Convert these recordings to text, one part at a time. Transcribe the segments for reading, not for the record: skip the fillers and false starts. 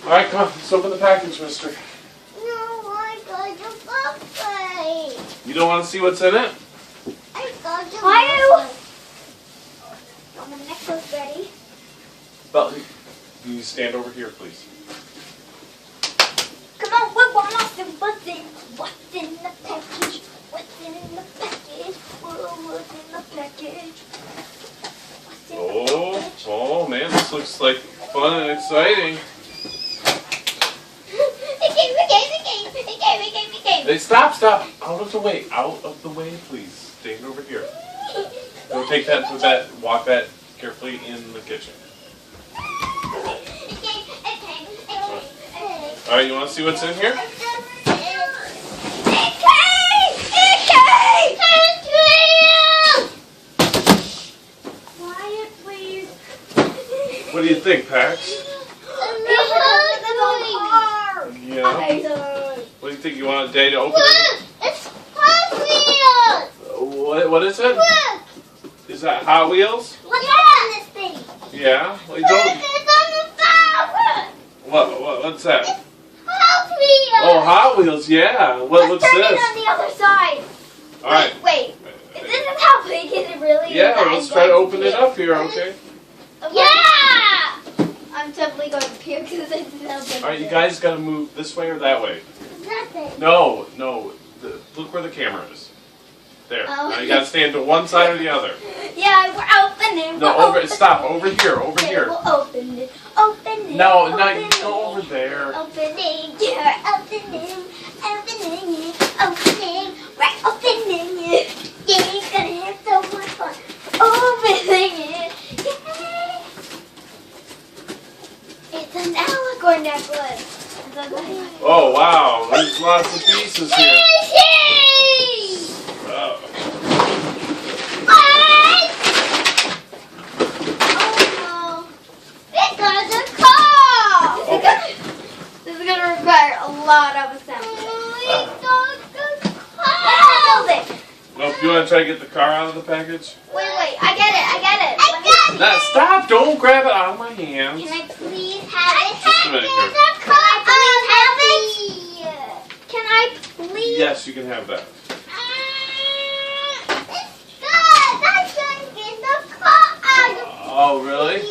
Alright, come on. Let's open the package, mister. No, I got the buffet. You don't want to see what's in it? I got the Why buffet. Oh, my necklace ready. Well, you stand over here, please. Come on, we want to see what's in the package. What's in the package? What's in the package? What's in the package? Oh man, this looks like fun and exciting. Hey, stop! Out of the way, please. Stand over here. Go take that, put that, walk that carefully in the kitchen. Alright, you want to see what's in here? Quiet, please. What do you think, Pax? Yeah. What do you think? You want a day to open it? It's Hot Wheels! What is it? Look! Is that Hot Wheels? Look on this thing! Yeah. Well, you Look, don't. it's on the flower! What's that? It's Hot Wheels! Oh, Hot Wheels. Yeah. What's Let's turn this? it on the other side. All right. Wait. Is this how big is it really? Yeah. Let's try to open it up here. Okay. Yeah! I'm definitely going to puke because it's so big. All right. You guys got to move this way or that way. Nothing. No. Look where the camera is. There. Oh. Now you got to stand to one side or the other. Yeah, we're opening. No. Stop. Over here. Over Okay, here. we'll open it. Open it. No. Open No. it. Go over there. Opening. You're opening. Opening it. Opening. We're opening it. Yeah, you're gonna have so much fun. Opening it. Yay! It's an alicorn necklace. Oh wow. There's lots of pieces here. Oh. This is gonna require a lot of assembly. Well, do you want to try to get the car out of the package? Wait, I get it. Stop! Don't grab it out of my hands. Can I please have it? Just a minute here. Can I please? Yes, you can have that. Oh, really?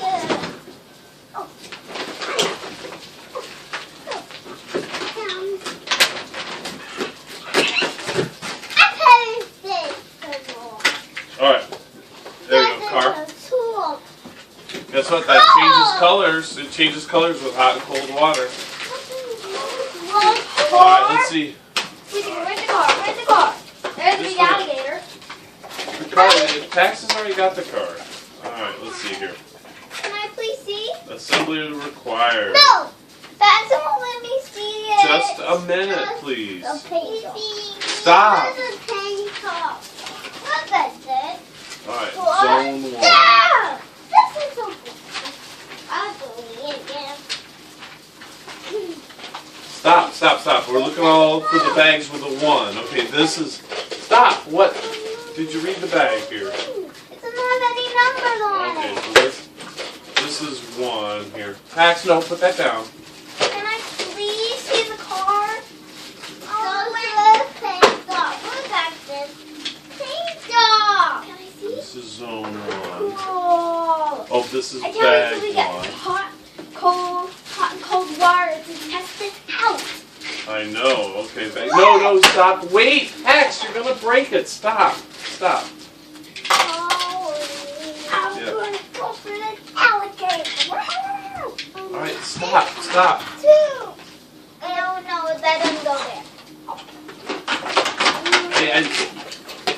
Alright. There you go, car. Guess what? That changes colors. It changes colors with hot and cold water. Alright, let's see. Where's the car? There's the This big way. alligator. The car, Pax has already got the car. Alright, let's see here. Can I please see? Assembly required. No! That's won't let me see it. Just a minute, please. Stop. Stop. Look at this. Alright, What? zone 1. Yeah! This is so cool. I'll do it again. Stop. We're looking all for the bags with a 1. Okay, this is... Stop! What? Did you read the bag here? It doesn't have any numbers on Okay, it. so this is 1 here. Pax, no, put that down. Can I please see the car? Paint off. Look at this. Paint off. Can I see? This is zone 1. Cool. Oh, this is I can't bag wait till we get 1. hot and cold water to test it out. I know. Okay, bag. No, stop. Wait, Pax, you're gonna break it. Stop. I'm Yeah. going to go for the alligator. All right, stop. No, that doesn't go there. Hey,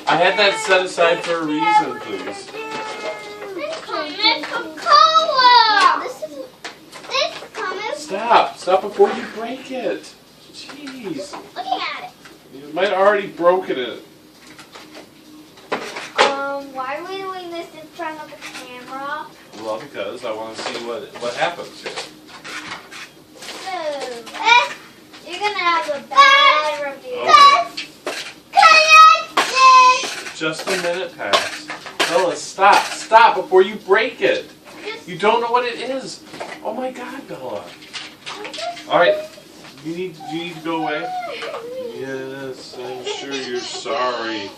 I had that set aside for a reason, please. Stop before you break it. Jeez. Looking at it. You might have already broken it. Why are we doing this in front of the camera? Well, because I want to see what happens here. You're gonna have a bad review. Okay. Just a minute, Pax. Bella, stop before you break it. You don't know what it is. Oh my God, Bella. All right. Do you need to go away? Yes, I'm sure you're sorry.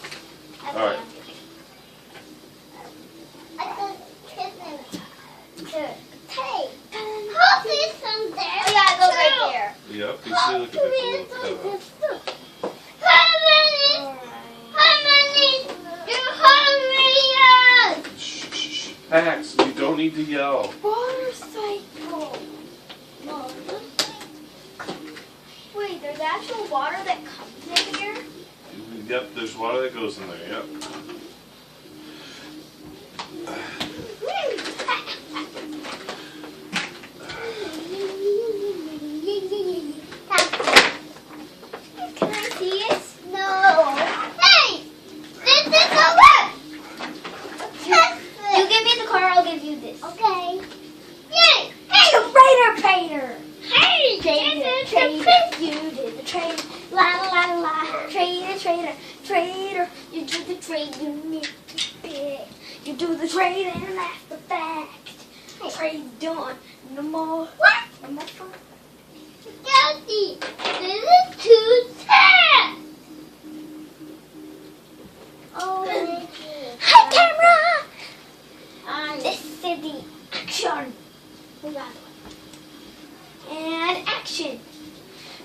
All right. Hey, hold this from there. We gotta go right there. Yep. You see, look at that little cutout. Shh, shh, shh. Pax, you don't need to yell. Water cycle. Wait, there's actual water that comes in here? Yep, there's water that goes in there. Yep. Can I see it? No. Hey, this is over. You give me the car, I'll give you this. Okay. Yay. Hey. Trader. Hey, Trader. You did the trade. La la la la. Trader. You do the trade, you need to pay. You do the trade and that's the fact. Trade's done. No more. What? No more fun. Daddy, this is too sad. Oh, Hi, camera. This is the action. We got it. And action.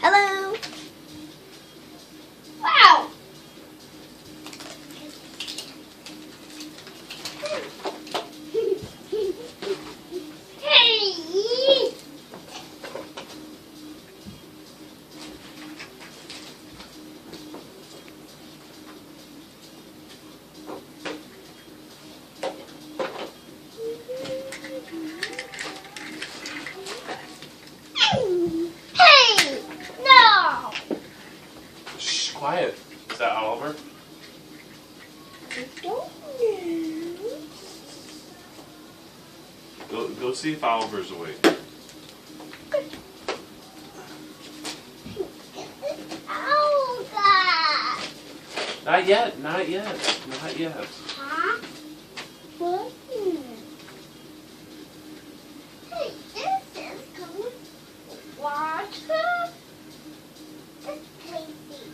Hello. Wow. Hey. Hey. No. Shh, quiet. Is that Oliver? Go see if Oliver's awake. Oh, God. Not yet. Not yet. Not yet. Huh? What? Hey, this is coming. Water. It's tasty.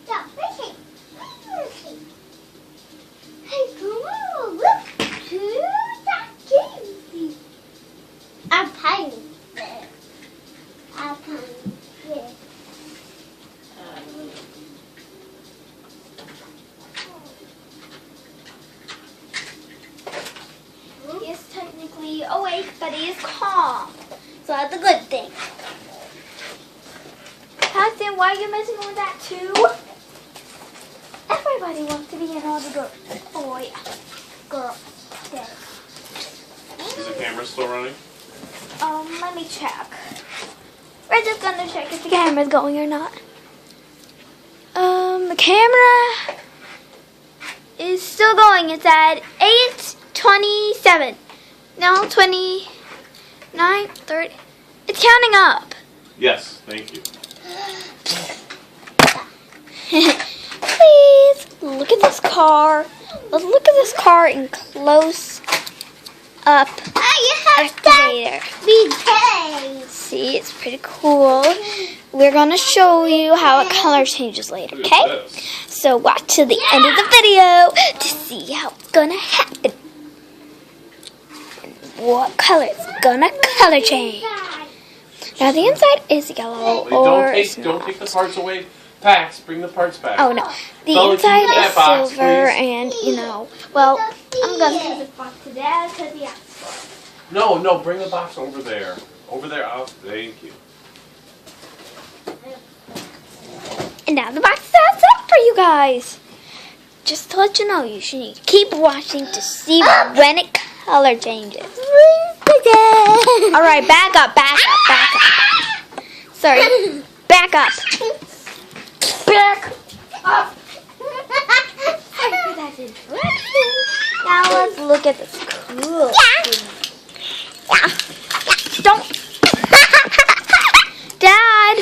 Stop fishing. Fishing. Hey, come on. Look. To that crazy. I'm tiny. I'm tiny. Yeah. He is technically awake, but he is calm. So that's a good thing. Paxton, why are you messing with that too? Everybody wants to be an older girl. Oh yeah. Girl. Yeah. Is the camera still running? Let me check. We're just gonna check if the camera's going or not. The camera is still going. It's at 8:27. No, 29, 30. It's counting up. Yes. Thank you. Please look at this car. Let's look at this car in close up. You have Activator. be paid. See, it's pretty cool. We're gonna show you how it color changes later, Look okay? at this. So watch to the end of the video to see how it's gonna happen. And what color it's gonna color change. Now the inside is yellow Wait, or it's don't not. take the parts away. Pax, bring the parts back. Oh no, the Bella, can inside you get that is box, silver please? and you know. Well, I'm gonna give this box to Dad because he asked for No, bring the box over there. Over there. Oh, thank you. it. And now the box is all set for you guys. Just to let you know, you should need to keep watching to see when it color changes. All right, back up. Sorry, back up. Back up. Sorry for that interruption. Now let's look at this cool. Yeah. Don't. Dad.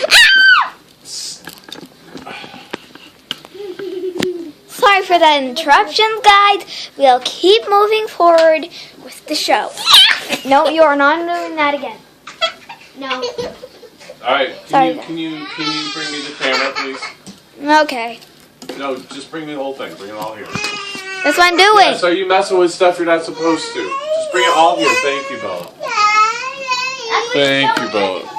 Sorry for that interruption, guys. We'll keep moving forward with the show. No, you are not doing that again. No. All right. Sorry. Can you bring me the camera, please? Okay. No, just bring me the whole thing. Bring it all here. That's what I'm doing. Yeah, so you messing with stuff you're not supposed to. Just bring it all here. Thank you, Bella. Thank you, Bella.